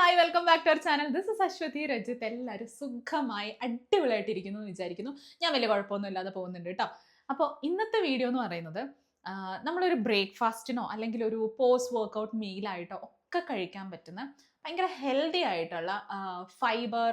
Hi welcome back to our channel. This is Ashwathi Rajith. എല്ലാവരും സുഖമായി അടിപൊളിയായിട്ടിരിക്കുന്നു എന്ന് വിചാരിക്കുന്നു. ഞാൻ വലിയ കുഴപ്പമൊന്നും ഇല്ലാതെ പോകുന്നുണ്ട് കേട്ടോ. അപ്പോൾ ഇന്നത്തെ വീഡിയോ എന്ന് പറയുന്നത് നമ്മളൊരു ബ്രേക്ക്ഫാസ്റ്റിനോ അല്ലെങ്കിൽ ഒരു പോസ്റ്റ് വർക്കൗട്ട് മീലായിട്ടോ ഒക്കെ കഴിക്കാൻ പറ്റുന്ന ഭയങ്കര ഹെൽത്തി ആയിട്ടുള്ള ഫൈബർ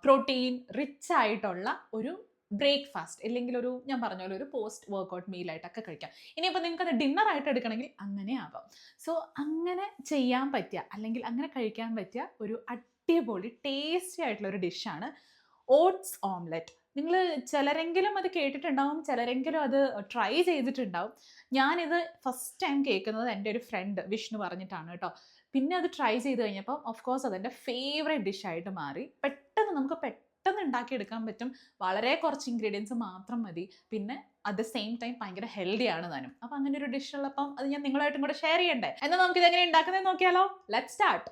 പ്രോട്ടീൻ റിച്ച് ആയിട്ടുള്ള ഒരു ബ്രേക്ക്ഫാസ്റ്റ് അല്ലെങ്കിൽ ഒരു ഞാൻ പറഞ്ഞ പോലെ ഒരു പോസ്റ്റ് വർക്കൗട്ട് മീലായിട്ടൊക്കെ കഴിക്കാം. ഇനിയിപ്പോൾ നിങ്ങൾക്ക് അത് ഡിന്നർ ആയിട്ട് എടുക്കണമെങ്കിൽ അങ്ങനെ ആവാം. സോ അങ്ങനെ ചെയ്യാൻ പറ്റിയ അല്ലെങ്കിൽ അങ്ങനെ കഴിക്കാൻ പറ്റിയ ഒരു അടിപൊളി ടേസ്റ്റി ആയിട്ടുള്ള ഒരു ഡിഷാണ് ഓട്സ് ഓംലെറ്റ്. നിങ്ങൾ ചിലരെങ്കിലും അത് കേട്ടിട്ടുണ്ടാവും, ചിലരെങ്കിലും അത് ട്രൈ ചെയ്തിട്ടുണ്ടാവും. ഞാനിത് ഫസ്റ്റ് ടൈം കേൾക്കുന്നത് എൻ്റെ ഒരു ഫ്രണ്ട് വിഷ്ണു പറഞ്ഞിട്ടാണ് കേട്ടോ. പിന്നെ അത് ട്രൈ ചെയ്ത് കഴിഞ്ഞപ്പോൾ ഓഫ് കോഴ്സ് അതെൻ്റെ ഫേവറേറ്റ് ഡിഷായിട്ട് മാറി. നമുക്ക് പെട്ടെന്ന് ഉണ്ടാക്കിയെടുക്കാൻ പറ്റും. വളരെ കുറച്ച് ഇൻഗ്രീഡിയൻസ് മാത്രം മതി. പിന്നെ അറ്റ് ദ സെയിം ടൈം ഭയങ്കര ഹെൽത്തി ആണ് താനും. അപ്പം അങ്ങനെ ഒരു ഡിഷ് ഉള്ളപ്പം അത് ഞാൻ നിങ്ങളായിട്ടും കൂടെ ഷെയർ ചെയ്യണ്ടേ. എന്നാൽ നമുക്ക് ഇതെങ്ങനെ ഉണ്ടാക്കുന്നത് നോക്കിയാലോ. Let's start.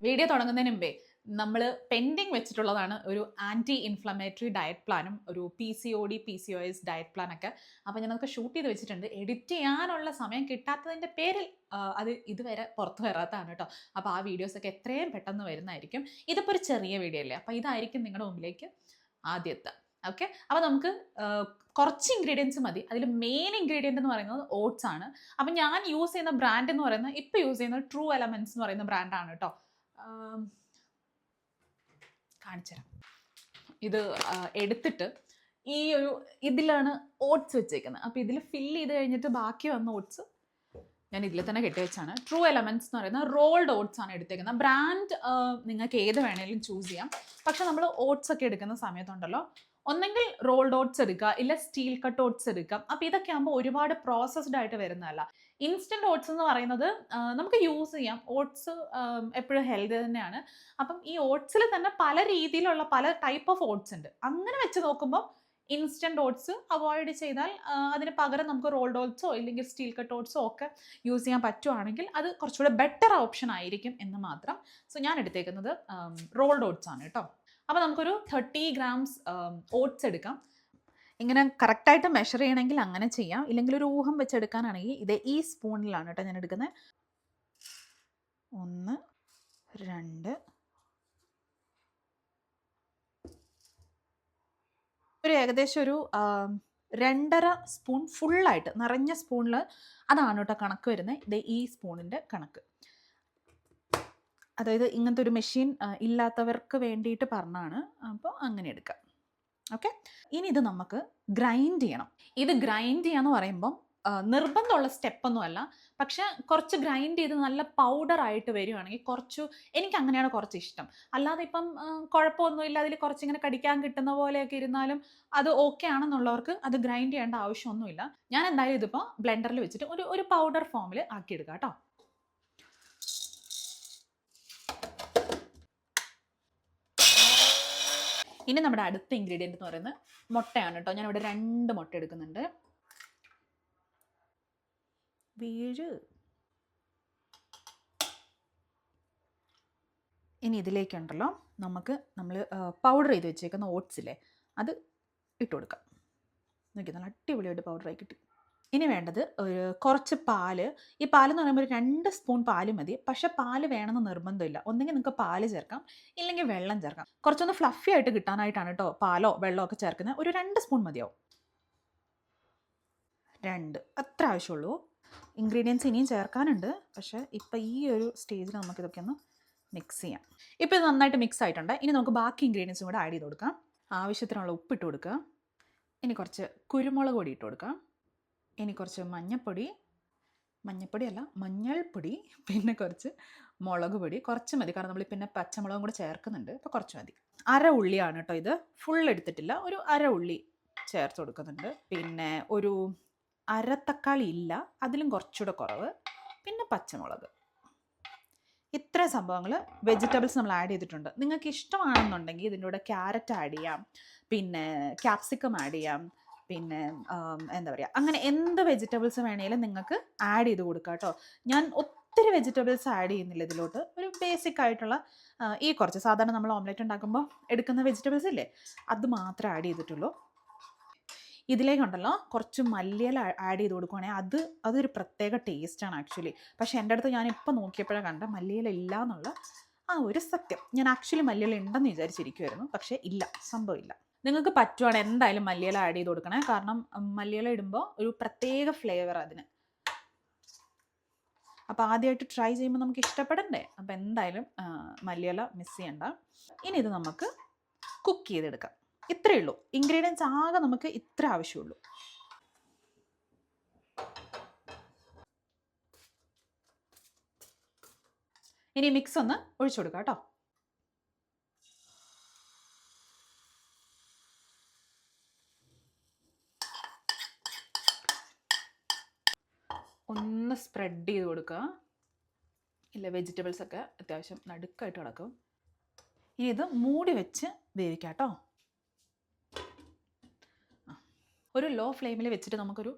വീഡിയോ തുടങ്ങുന്നതിന് മുമ്പേ നമ്മൾ പെൻഡിങ് വെച്ചിട്ടുള്ളതാണ് ഒരു ആൻറ്റി ഇൻഫ്ലമേറ്ററി ഡയറ്റ് പ്ലാനും ഒരു PCOD PCOS ഡയറ്റ് പ്ലാനൊക്കെ. അപ്പോൾ ഞാനതൊക്കെ ഷൂട്ട് ചെയ്ത് വെച്ചിട്ടുണ്ട്. എഡിറ്റ് ചെയ്യാനുള്ള സമയം കിട്ടാത്തതിൻ്റെ പേരിൽ അത് ഇതുവരെ പുറത്ത് വരാത്തതാണ് കേട്ടോ. അപ്പോൾ ആ വീഡിയോസൊക്കെ എത്രയും പെട്ടെന്ന് വരുന്നതായിരിക്കും. ഇതിപ്പോൾ ഒരു ചെറിയ വീഡിയോ അല്ലേ, അപ്പോൾ ഇതായിരിക്കും നിങ്ങളുടെ മുമ്പിലേക്ക് ആദ്യത്തെ. ഓക്കെ, അപ്പോൾ നമുക്ക് കുറച്ച് ഇൻഗ്രീഡിയൻസ് മതി. അതിൽ മെയിൻ ഇൻഗ്രീഡിയൻ്റ് എന്ന് പറയുന്നത് ഓട്സ് ആണ്. അപ്പം ഞാൻ യൂസ് ചെയ്യുന്ന ബ്രാൻഡ് എന്ന് പറയുന്നത് ഇപ്പോൾ യൂസ് ചെയ്യുന്നത് ട്രൂ എലമെൻറ്റ്സ് എന്ന് പറയുന്ന ബ്രാൻഡാണ് കേട്ടോ. കാണിച്ചു തരാം. ഇത് എടുത്തിട്ട് ഈ ഒരു ഇതിലാണ് ഓട്സ് വെച്ചേക്കുന്നത്. അപ്പോൾ ഇതിൽ ഫില്ല് ചെയ്ത് കഴിഞ്ഞിട്ട് ബാക്കി വന്ന ഓട്സ് ഞാൻ ഇതിൽ തന്നെ കെട്ടിവെച്ചാണ്. ട്രൂ എലമെൻറ്റ്സ് എന്ന് പറയുന്ന റോൾഡ് ഓട്സ് ആണ് എടുത്തേക്കുന്നത്. ബ്രാൻഡ് നിങ്ങൾക്ക് ഏത് വേണേലും ചൂസ് ചെയ്യാം. പക്ഷെ നമ്മൾ ഓട്സ് ഒക്കെ എടുക്കുന്ന സമയത്തുണ്ടല്ലോ, ഒന്നെങ്കിൽ റോൾഡ് ഓട്സ് എടുക്കുക, ഇല്ല സ്റ്റീൽ കട്ട് ഓട്സ് എടുക്കാം. അപ്പോൾ ഇതൊക്കെ ആകുമ്പോൾ ഒരുപാട് പ്രോസസ്ഡ് ആയിട്ട് വരുന്നതല്ല. ഇൻസ്റ്റൻറ്റ് ഓട്സ് എന്ന് പറയുന്നത് നമുക്ക് യൂസ് ചെയ്യാം. ഓട്സ് എപ്പോഴും ഹെൽത്തി തന്നെയാണ്. അപ്പം ഈ ഓട്സിൽ തന്നെ പല രീതിയിലുള്ള പല ടൈപ്പ് ഓഫ് ഓട്സ് ഉണ്ട്. അങ്ങനെ വെച്ച് നോക്കുമ്പോൾ ഇൻസ്റ്റൻറ്റ് ഓട്സ് അവോയ്ഡ് ചെയ്താൽ അതിന് പകരം നമുക്ക് റോൾഡ് ഓട്സോ ഇല്ലെങ്കിൽ സ്റ്റീൽ കട്ട് ഓട്സോ ഒക്കെ യൂസ് ചെയ്യാൻ പറ്റുവാണെങ്കിൽ അത് കുറച്ചുകൂടെ ബെറ്റർ ഓപ്ഷൻ ആയിരിക്കും എന്ന് മാത്രം. സോ ഞാൻ എടുത്തേക്കുന്നത് റോൾഡ് ഓട്സ് ആണ് കേട്ടോ. അപ്പോൾ നമുക്കൊരു 30 grams ഓട്സ് എടുക്കാം. ഇങ്ങനെ കറക്റ്റായിട്ട് മെഷർ ചെയ്യണമെങ്കിൽ അങ്ങനെ ചെയ്യാം, ഇല്ലെങ്കിൽ ഒരു ഊഹം വെച്ചെടുക്കാനാണെങ്കിൽ ഇത് ഈ സ്പൂണിലാണ് കേട്ടോ ഞാൻ എടുക്കുന്നത്. 1 2 ഒരു ഏകദേശം ഒരു 2.5 സ്പൂൺ ഫുള്ളായിട്ട് നിറഞ്ഞ സ്പൂണിൽ അതാണ് കേട്ടോ കണക്ക് വരുന്നത്. ഇത് ഈ സ്പൂണിൻ്റെ കണക്ക്. അതായത് ഇങ്ങനത്തെ ഒരു മെഷീൻ ഇല്ലാത്തവർക്ക് വേണ്ടിയിട്ട് പറഞ്ഞാണ്. അപ്പോൾ അങ്ങനെ എടുക്കാം. ഓക്കെ, ഇനി ഇത് നമുക്ക് ഗ്രൈൻഡ് ചെയ്യണം. ഇത് ഗ്രൈൻഡ് ചെയ്യാന്ന് പറയുമ്പം നിർബന്ധമുള്ള സ്റ്റെപ്പൊന്നുമല്ല. പക്ഷെ കുറച്ച് ഗ്രൈൻഡ് ചെയ്ത് നല്ല പൗഡറായിട്ട് വരികയാണെങ്കിൽ എനിക്ക് അങ്ങനെയാണ് കുറച്ച് ഇഷ്ടം. അല്ലാതെ ഇപ്പം കുഴപ്പമൊന്നുമില്ല, അതിൽ കുറച്ചിങ്ങനെ കടിക്കാൻ കിട്ടുന്ന പോലെയൊക്കെ ഇരുന്നാലും അത് ഓക്കെ ആണെന്നുള്ളവർക്ക് അത് ഗ്രൈൻഡ് ചെയ്യേണ്ട ആവശ്യമൊന്നുമില്ല. ഞാൻ എന്തായാലും ഇതിപ്പോൾ ബ്ലെൻഡറിൽ വെച്ചിട്ട് ഒരു പൗഡർ ഫോമിൽ ആക്കിയെടുക്കാം കേട്ടോ. ഇനി നമ്മുടെ അടുത്ത ഇൻഗ്രീഡിയൻ്റ് എന്ന് പറയുന്നത് മുട്ടയാണ് കേട്ടോ. ഞാനിവിടെ 2 മുട്ട എടുക്കുന്നുണ്ട്. ഇനി ഇതിലേക്കുണ്ടല്ലോ നമ്മൾ പൗഡർ ചെയ്ത് വെച്ചേക്കുന്ന ഓട്സില്ലേ അത് ഇട്ട് കൊടുക്കാം. നോക്കി, നല്ല അടിപൊളിയായിട്ട് പൗഡറായി കിട്ടി. ഇനി വേണ്ടത് കുറച്ച് പാല്. ഈ പാലെന്ന് പറയുമ്പോൾ ഒരു 2 സ്പൂൺ പാല് മതി. പക്ഷെ പാല് വേണമെന്ന് നിർബന്ധമില്ല. ഒന്നെങ്കിൽ നിങ്ങൾക്ക് പാല് ചേർക്കാം, ഇല്ലെങ്കിൽ വെള്ളം ചേർക്കാം. കുറച്ചൊന്ന് ഫ്ലഫി ആയിട്ട് കിട്ടാനായിട്ടാണ് കേട്ടോ പാലോ വെള്ളമോ ഒക്കെ ചേർക്കുന്നത്. ഒരു 2 സ്പൂൺ മതിയാവും. 2 അത്ര ആവശ്യമുള്ളൂ. ഇൻഗ്രീഡിയൻസ് ഇനിയും ചേർക്കാനുണ്ട്, പക്ഷേ ഇപ്പം ഈ ഒരു സ്റ്റേജിൽ നമുക്കിതൊക്കെ ഒന്ന് മിക്സ് ചെയ്യാം. ഇപ്പോൾ ഇത് നന്നായിട്ട് മിക്സ് ആയിട്ടുണ്ട്. ഇനി നമുക്ക് ബാക്കി ഇൻഗ്രീഡിയൻസും കൂടെ ആഡ് ചെയ്ത് കൊടുക്കാം. ആവശ്യത്തിനുള്ള ഉപ്പിട്ട് കൊടുക്കുക. ഇനി കുറച്ച് കുരുമുളക് പൊടി ഇട്ട് കൊടുക്കാം. ഇനി കുറച്ച് മഞ്ഞൾപ്പൊടി, പിന്നെ കുറച്ച് മുളക് പൊടി. കുറച്ച് മതി, കാരണം നമ്മൾ പിന്നെ പച്ചമുളകും കൂടെ ചേർക്കുന്നുണ്ട്. അപ്പോൾ കുറച്ച് മതി. 1/2 ഉള്ളിയാണ് കേട്ടോ ഇത്. ഫുൾ എടുത്തിട്ടില്ല, ഒരു 1/2 ഉള്ളി ചേർത്ത് കൊടുക്കുന്നുണ്ട്. പിന്നെ ഒരു 1/2 തക്കാളി ഇല്ല, അതിലും കുറച്ചുകൂടെ കുറവ്. പിന്നെ പച്ചമുളക്. ഇത്ര സംഭവങ്ങൾ വെജിറ്റബിൾസ് നമ്മൾ ആഡ് ചെയ്തിട്ടുണ്ട്. നിങ്ങൾക്ക് ഇഷ്ടമാണെന്നുണ്ടെങ്കിൽ ഇതിൻ്റെ കൂടെ ക്യാരറ്റ് ആഡ് ചെയ്യാം, പിന്നെ ക്യാപ്സിക്കം ആഡ് ചെയ്യാം, പിന്നെ എന്താ പറയുക, അങ്ങനെ എന്ത് വെജിറ്റബിൾസ് വേണമെങ്കിലും നിങ്ങൾക്ക് ആഡ് ചെയ്ത് കൊടുക്കാം കേട്ടോ. ഞാൻ ഒത്തിരി വെജിറ്റബിൾസ് ആഡ് ചെയ്യുന്നില്ല ഇതിലോട്ട്. ഒരു ബേസിക് ആയിട്ടുള്ള ഈ കുറച്ച് സാധാരണ നമ്മൾ ഓംലെറ്റ് ഉണ്ടാക്കുമ്പോൾ എടുക്കുന്ന വെജിറ്റബിൾസ് ഇല്ലേ, അത് മാത്രമേ ആഡ് ചെയ്തിട്ടുള്ളൂ. ഇതിലേക്കുണ്ടല്ലോ കുറച്ച് മല്ലിയില ആഡ് ചെയ്ത് കൊടുക്കുവാണെങ്കിൽ അതൊരു പ്രത്യേക ടേസ്റ്റാണ് ആക്ച്വലി. പക്ഷേ എൻ്റെ അടുത്ത് ഞാനിപ്പോൾ നോക്കിയപ്പോഴാണ് കണ്ട മല്ലിയില ഇല്ല എന്നുള്ള ഒരു സത്യം. ഞാൻ ആക്ച്വലി മല്ലിയില ഉണ്ടെന്ന് വിചാരിച്ചിരിക്കുമായിരുന്നു, പക്ഷേ ഇല്ല, സംഭവമില്ല. നിങ്ങൾക്ക് പറ്റുവാണെങ്കിൽ എന്തായാലും മല്ലിയില ആഡ് ചെയ്ത് കൊടുക്കണേ, കാരണം മല്ലിയില ഇടുമ്പോൾ ഒരു പ്രത്യേക ഫ്ലേവർ അതിന്. അപ്പോൾ ആദ്യമായിട്ട് ട്രൈ ചെയ്യുമ്പോൾ നമുക്ക് ഇഷ്ടപ്പെടണ്ടേ, അപ്പോൾ എന്തായാലും മല്ലിയില മിസ് ചെയ്യണ്ട. ഇനി ഇത് നമുക്ക് കുക്ക് ചെയ്തെടുക്കാം. ഇത്രയേ ഉള്ളൂ. ഇൻഗ്രീഡിയൻസ് ആകെ നമുക്ക് ഇത്ര ആവശ്യമുള്ളൂ. ഇനി മിക്സ് ഒന്ന് ഒഴിച്ചു കൊടുക്കാം കേട്ടോ. ഒന്ന് സ്പ്രെഡ് ചെയ്ത് കൊടുക്കുക. ഇല്ല, വെജിറ്റബിൾസ് ഒക്കെ അത്യാവശ്യം നടുക്കായിട്ട് കിടക്കും. ഇനി ഇത് മൂടി വെച്ച് വേവിക്കാം കേട്ടോ. ഒരു ലോ ഫ്ലെയിമിൽ വെച്ചിട്ട് നമുക്കൊരു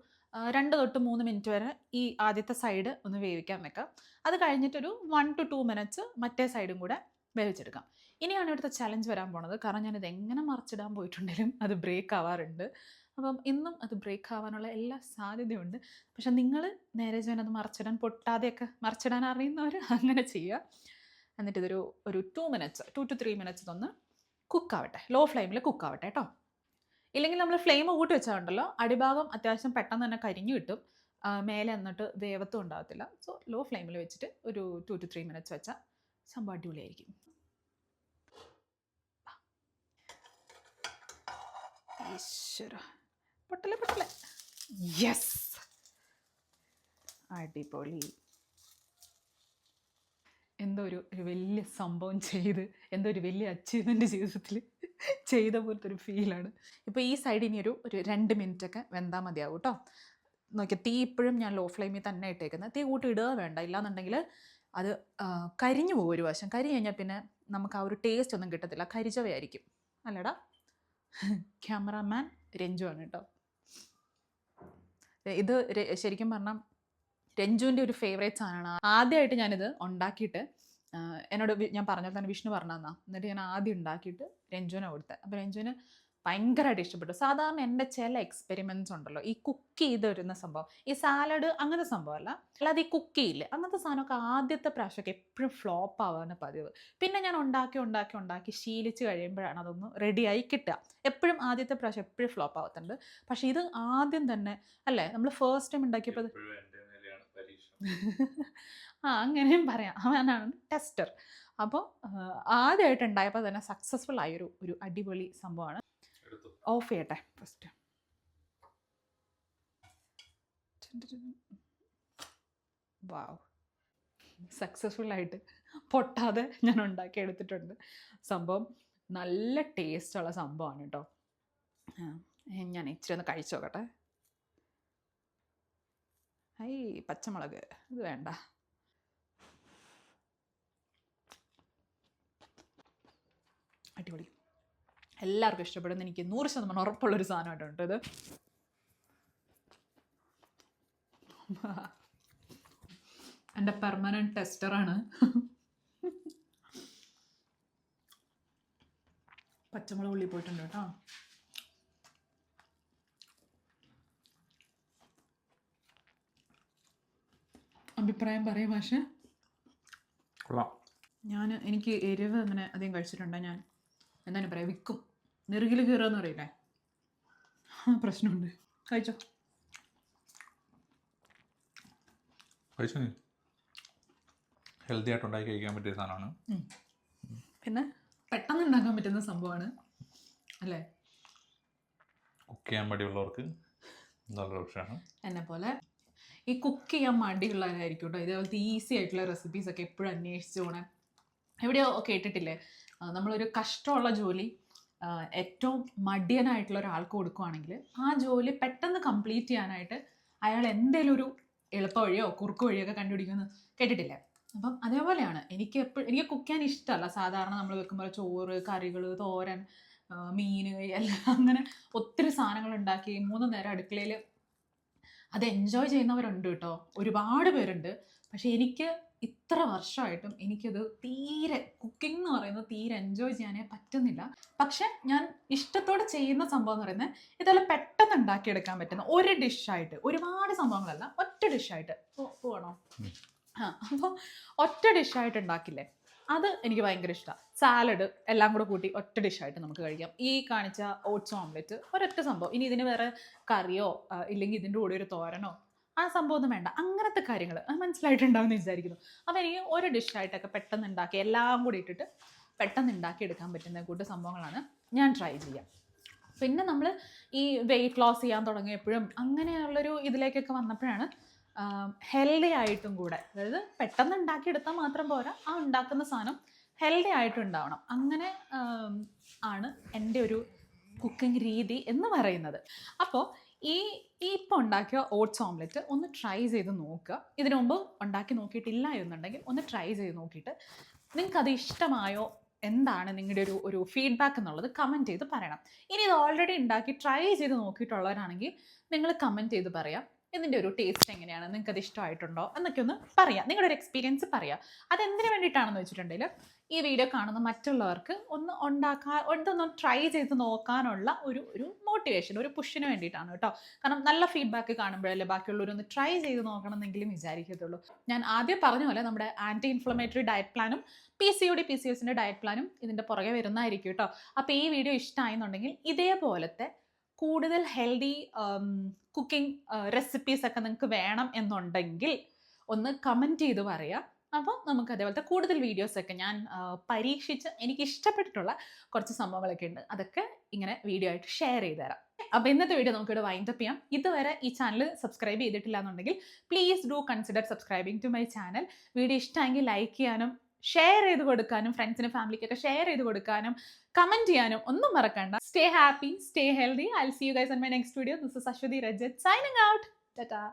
2 തൊട്ട് 3 മിനിറ്റ് വരെ ഈ ആദ്യത്തെ സൈഡ് ഒന്ന് വേവിക്കാൻ വെക്കാം. അത് കഴിഞ്ഞിട്ടൊരു 1 to 2 മിനിറ്റ്സ് മറ്റേ സൈഡും കൂടെ വേവിച്ചെടുക്കാം. ഇനിയാണ് ഇവിടുത്തെ ചലഞ്ച് വരാൻ പോണത്. കാരണം ഞാനിത് എങ്ങനെ മറിച്ചിടാൻ പോയിട്ടുണ്ടെങ്കിലും അത് ബ്രേക്ക് ആവാറുണ്ട്. അപ്പം ഇന്നും അത് ബ്രേക്ക് ആവാനുള്ള എല്ലാ സാധ്യതയുണ്ട്. പക്ഷെ നിങ്ങൾ നേരെ അത് മറിച്ചിടാൻ, പൊട്ടാതെയൊക്കെ മറിച്ചിടാൻ അറിയുന്നവർ അങ്ങനെ ചെയ്യുക. എന്നിട്ട് ഇതൊരു 2 മിനിറ്റ്സ് 2 to 3 മിനിറ്റ്സ് ഇതൊന്ന് കുക്കാവട്ടെ, ലോ ഫ്ലെയിമിൽ കുക്കാവട്ടെ കേട്ടോ. ഇല്ലെങ്കിൽ നമ്മൾ ഫ്ലെയിം കൂട്ടി വെച്ചാൽ അടിഭാഗം അത്യാവശ്യം പെട്ടെന്ന് തന്നെ കരിഞ്ഞു കിട്ടും, മേലെ എന്നിട്ട് വേവത്തും ഉണ്ടാകത്തില്ല. സോ ലോ ഫ്ലെയിമിൽ വെച്ചിട്ട് ഒരു 2 to 3 മിനിറ്റ്സ് വെച്ചാൽ സംഭവം അടിപൊളിയായിരിക്കും. ഈശ്വര, പൊട്ടലെ പൊട്ടലെ, യെസ്, അടിപൊളി. എന്തോ ഒരു വലിയ സംഭവം ചെയ്ത്, എന്തോ ഒരു വലിയ അച്ചീവ്മെൻറ്റ് ജീവിതത്തിൽ ചെയ്ത പോലത്തെ ഒരു ഫീലാണ്. ഇപ്പോൾ ഈ സൈഡ് ഇനി ഒരു 2 മിനിറ്റൊക്കെ വെന്താൽ മതിയാവും കേട്ടോ. നോക്കിയാൽ തീ ഇപ്പോഴും ഞാൻ ലോ ഫ്ലെയിമിൽ തന്നെ ഇട്ടേക്കുന്നത്. തീ കൂട്ടി ഇടുക വേണ്ട, ഇല്ലാന്നുണ്ടെങ്കിൽ അത് കരിഞ്ഞു പോകും. ഒരു വശം കരിഞ്ഞു കഴിഞ്ഞാൽ പിന്നെ നമുക്ക് ആ ഒരു ടേസ്റ്റ് ഒന്നും കിട്ടത്തില്ല, കരിച്ചവയായിരിക്കും. അല്ലടാ, ക്യാമറാമാൻ രഞ്ജു ആണ് കേട്ടോ. ഇത് ശരിക്കും പറഞ്ഞാൽ രഞ്ജുവിൻ്റെ ഒരു ഫേവറേറ്റ് സാധനമാണ്. ആദ്യമായിട്ട് ഞാനിത് ഉണ്ടാക്കിയിട്ട് എന്നോട് ഞാൻ പറഞ്ഞാൽ തന്നെ വിഷ്ണു പറഞ്ഞു തന്നാ. എന്നിട്ട് ഞാൻ ആദ്യം ഉണ്ടാക്കിയിട്ട് രഞ്ജുവിനെ കൊടുത്തത്. അപ്പോൾ രഞ്ജുവിന് ഭയങ്കരമായിട്ട് ഇഷ്ടപ്പെട്ടു. സാധാരണ എൻ്റെ ചില എക്സ്പെരിമെൻറ്റ്സ് ഉണ്ടല്ലോ, ഈ കുക്ക് ചെയ്ത് വരുന്ന സംഭവം, ഈ സാലഡ് അങ്ങനത്തെ സംഭവമല്ല, അല്ലാതെ ഈ കുക്ക് ചെയ്യില്ലേ അങ്ങനത്തെ സാധനമൊക്കെ ആദ്യത്തെ പ്രാവശ്യമൊക്കെ എപ്പോഴും ഫ്ലോപ്പ് ആവാൻ പതിവ്. പിന്നെ ഞാൻ ഉണ്ടാക്കി ശീലിച്ച് കഴിയുമ്പോഴാണ് അതൊന്ന് റെഡിയായി കിട്ടുക. എപ്പോഴും ആദ്യത്തെ പ്രാവശ്യം എപ്പോഴും ഫ്ലോപ്പ് ആവത്തുണ്ട്. പക്ഷേ ഇത് ആദ്യം തന്നെ അല്ലേ, നമ്മൾ ഫസ്റ്റ് ടൈം ഉണ്ടാക്കിയപ്പോൾ അങ്ങനെയും പറയാം, അവനാണ് ടെസ്റ്റർ. അപ്പോൾ ആദ്യമായിട്ട് ഉണ്ടായപ്പോൾ തന്നെ സക്സസ്ഫുൾ ആയൊരു അടിപൊളി സംഭവമാണ്. ഓഫ് ചെയ്യട്ടെ ഫസ്റ്റ്. വാവ്, സക്സസ്ഫുള്ളായിട്ട് പൊട്ടാതെ ഞാൻ ഉണ്ടാക്കി എടുത്തിട്ടുണ്ട്. സംഭവം നല്ല ടേസ്റ്റുള്ള സംഭവമാണ് കേട്ടോ. ഞാൻ ഇച്ചിരി ഒന്ന് കഴിച്ചു നോക്കട്ടെ. പച്ചമുളക് ഇത് വേണ്ട. അടിപൊളി, എല്ലാവർക്കും ഇഷ്ടപ്പെടുന്ന, എനിക്ക് 100% ഉറപ്പുള്ളൊരു സാധനമായിട്ടുണ്ട് ഇത്. എൻ്റെ പെർമനൻറ്റ് ടെസ്റ്ററാണ്. പച്ചമുളക് ഉള്ളി പോയിട്ടുണ്ട് കേട്ടോ. അഭിപ്രായം പറയും. പക്ഷേ എനിക്ക് എരിവ് അങ്ങനെ അധികം കഴിച്ചിട്ടുണ്ട്. ഞാൻ എന്താണ് പറയാ, വിൽക്കും, നെറുകിൽ കീറുകയെന്ന് പറയില്ലേ, പ്രശ്നമുണ്ട്. കഴിച്ചോ. ഹെൽത്തി ആയിട്ട് ഉണ്ടാക്കി കഴിക്കാൻ പറ്റിയ സാധനമാണ്. പിന്നെ പെട്ടെന്ന് ഉണ്ടാക്കാൻ പറ്റുന്ന സംഭവമാണ് അല്ലേ. കുക്ക് ചെയ്യാൻ മടിയുള്ളവർക്ക് നല്ലൊരു ഓപ്ഷനാണ്. എന്നെ പോലെ ഈ കുക്ക് ചെയ്യാൻ മടിയുള്ളവരായിരിക്കും കേട്ടോ ഇതേപോലത്തെ ഈസി ആയിട്ടുള്ള റെസിപ്പീസൊക്കെ എപ്പോഴും അന്വേഷിച്ച് പോകണേ. എവിടെയോ കേട്ടിട്ടില്ലേ, നമ്മളൊരു കഷ്ടമുള്ള ജോലി ഏറ്റവും മടിയനായിട്ടുള്ള ഒരാൾക്ക് കൊടുക്കുകയാണെങ്കിൽ ആ ജോലി പെട്ടെന്ന് കംപ്ലീറ്റ് ചെയ്യാനായിട്ട് അയാൾ എന്തെങ്കിലും ഒരു എളുപ്പ വഴിയോ കുറുക്ക് വഴിയോ ഒക്കെ കണ്ടുപിടിക്കുമെന്ന് കേട്ടിട്ടില്ലേ. അപ്പം അതേപോലെയാണ് എനിക്ക് കുക്ക് ചെയ്യാൻ ഇഷ്ടമല്ല. സാധാരണ നമ്മൾ വെക്കുമ്പോൾ ചോറ്, കറികൾ, തോരൻ, മീൻ എല്ലാം അങ്ങനെ ഒത്തിരി സാധനങ്ങൾ ഉണ്ടാക്കി 3 നേരം അടുക്കളയിൽ അത് എൻജോയ് ചെയ്യുന്നവരുണ്ട് കേട്ടോ, ഒരുപാട് പേരുണ്ട്. പക്ഷെ എനിക്ക് ഇത്ര വർഷമായിട്ടും എനിക്കത് തീരെ കുക്കിംഗ് എന്ന് പറയുന്നത് തീരെ എൻജോയ് ചെയ്യാനേ പറ്റുന്നില്ല. പക്ഷെ ഞാൻ ഇഷ്ടത്തോടെ ചെയ്യുന്ന സംഭവം എന്ന് പറയുന്നത് ഇതുപോലെ പെട്ടെന്ന് ഉണ്ടാക്കിയെടുക്കാൻ പറ്റുന്ന ഒരു ഡിഷായിട്ട്, ഒരുപാട് സംഭവങ്ങളല്ല, ഒറ്റ ഡിഷായിട്ട് പോകണോ അപ്പോൾ ഒറ്റ ഡിഷായിട്ട് ഉണ്ടാക്കില്ലേ, അത് എനിക്ക് ഭയങ്കര ഇഷ്ടമാണ്. സാലഡ് എല്ലാം കൂടെ കൂട്ടി ഒറ്റ ഡിഷായിട്ട് നമുക്ക് കഴിക്കാം. ഈ കാണിച്ച ഓട്സ് ഓംലെറ്റ് ഒരൊറ്റ സംഭവം. ഇനി ഇതിന് വേറെ കറിയോ ഇല്ലെങ്കിൽ ഇതിൻ്റെ കൂടെ ഒരു തോരനോ ആ സംഭവം ഒന്നും വേണ്ട. അങ്ങനത്തെ കാര്യങ്ങൾ മനസ്സിലായിട്ടുണ്ടാവും എന്ന് വിചാരിക്കുന്നു. അപ്പോൾ എനിക്ക് ഒരു ഡിഷായിട്ടൊക്കെ പെട്ടെന്ന് ഉണ്ടാക്കി എല്ലാം കൂടി ഇട്ടിട്ട് പെട്ടെന്ന് ഉണ്ടാക്കിയെടുക്കാൻ പറ്റുന്ന കൂട്ട് സംഭവങ്ങളാണ് ഞാൻ ട്രൈ ചെയ്യുക. പിന്നെ നമ്മൾ ഈ വെയിറ്റ് ലോസ് ചെയ്യാൻ തുടങ്ങിയപ്പോഴും അങ്ങനെയുള്ളൊരു ഇതിലേക്കൊക്കെ വന്നപ്പോഴാണ് ഹെൽത്തി ആയിട്ടും കൂടെ, അതായത് പെട്ടെന്ന് ഉണ്ടാക്കിയെടുത്താൽ മാത്രം പോരാ, ആ ഉണ്ടാക്കുന്ന സാധനം ഹെൽത്തി ആയിട്ടും ഉണ്ടാവണം. അങ്ങനെ ആണ് എൻ്റെ ഒരു കുക്കിംഗ് രീതി എന്ന് പറയുന്നത്. അപ്പോൾ ഈ ഇപ്പോൾ ഉണ്ടാക്കിയ ഓട്സ് ഓംലെറ്റ് ഒന്ന് ട്രൈ ചെയ്ത് നോക്കുക. ഇതിനു മുമ്പ് ഉണ്ടാക്കി നോക്കിയിട്ടില്ല എന്നുണ്ടെങ്കിൽ ഒന്ന് ട്രൈ ചെയ്ത് നോക്കിയിട്ട് നിങ്ങൾക്കത് ഇഷ്ടമായോ, എന്താണ് നിങ്ങളുടെ ഒരു ഫീഡ്ബാക്ക് എന്നുള്ളത് കമൻറ്റ് ചെയ്ത് പറയണം. ഇനി ഇത് ഓൾറെഡി ഉണ്ടാക്കി ട്രൈ ചെയ്ത് നോക്കിയിട്ടുള്ളവരാണെങ്കിൽ നിങ്ങൾ കമൻറ്റ് ചെയ്ത് പറയാം ഇതിൻ്റെ ഒരു ടേസ്റ്റ് എങ്ങനെയാണ്, നിങ്ങൾക്ക് അത് ഇഷ്ടമായിട്ടുണ്ടോ എന്നൊക്കെ ഒന്ന് പറയാം, നിങ്ങളുടെ ഒരു എക്സ്പീരിയൻസ് പറയാം. അതെന്തിനു വേണ്ടിയിട്ടാണെന്ന് വെച്ചിട്ടുണ്ടെങ്കിൽ ഈ വീഡിയോ കാണുന്ന മറ്റുള്ളവർക്ക് ഇതൊന്ന് ട്രൈ ചെയ്ത് നോക്കാനുള്ള ഒരു മോട്ടിവേഷൻ, ഒരു പുഷിന് വേണ്ടിയിട്ടാണ് കേട്ടോ. കാരണം നല്ല ഫീഡ്ബാക്ക് കാണുമ്പോഴല്ലേ ബാക്കിയുള്ളവരൊന്ന് ട്രൈ ചെയ്ത് നോക്കണമെന്നെങ്കിലും വിചാരിക്കത്തുള്ളൂ. ഞാൻ ആദ്യം പറഞ്ഞ പോലെ നമ്മുടെ ആൻറ്റി ഇൻഫ്ലമേറ്ററി ഡയറ്റ് പ്ലാനും PCOD PCOSൻ്റെ ഡയറ്റ് പ്ലാനും ഇതിൻ്റെ പുറകെ വരുന്നതായിരിക്കും കേട്ടോ. അപ്പോൾ ഈ വീഡിയോ ഇഷ്ടമായെന്നുണ്ടെങ്കിൽ ഇതേപോലത്തെ കൂടുതൽ ഹെൽത്തി കുക്കിംഗ് റെസിപ്പീസ് ഒക്കെ നിങ്ങൾക്ക് വേണം എന്നുണ്ടെങ്കിൽ ഒന്ന് കമൻറ്റ് ചെയ്ത് പറയാം. അപ്പോൾ നമുക്ക് അതേപോലത്തെ കൂടുതൽ വീഡിയോസൊക്കെ ഞാൻ പരീക്ഷിച്ച് എനിക്ക് ഇഷ്ടപ്പെട്ടിട്ടുള്ള കുറച്ച് സംഭവങ്ങളൊക്കെ ഉണ്ട്, അതൊക്കെ ഇങ്ങനെ വീഡിയോ ആയിട്ട് ഷെയർ ചെയ്ത് തരാം. അപ്പോൾ ഇന്നത്തെ വീഡിയോ നമുക്കിവിടെ വൈൻഡപ്പ് ചെയ്യാം. ഇതുവരെ ഈ ചാനൽ സബ്സ്ക്രൈബ് ചെയ്തിട്ടില്ല എന്നുണ്ടെങ്കിൽ please do consider subscribing to my channel. Video ഇഷ്ടമെങ്കിൽ ലൈക്ക് ചെയ്യാനും ഷെയർ ചെയ്ത് കൊടുക്കാനും ഫ്രണ്ട്സിനും ഫാമിലിക്കൊക്കെ ഷെയർ ചെയ്ത് കൊടുക്കാനും കമൻറ്റ് ചെയ്യാനും ഒന്നും മറക്കണ്ട. Stay happy, stay healthy. I will see you guys on my next video. This is Ashwathi Rajath signing out. Tata.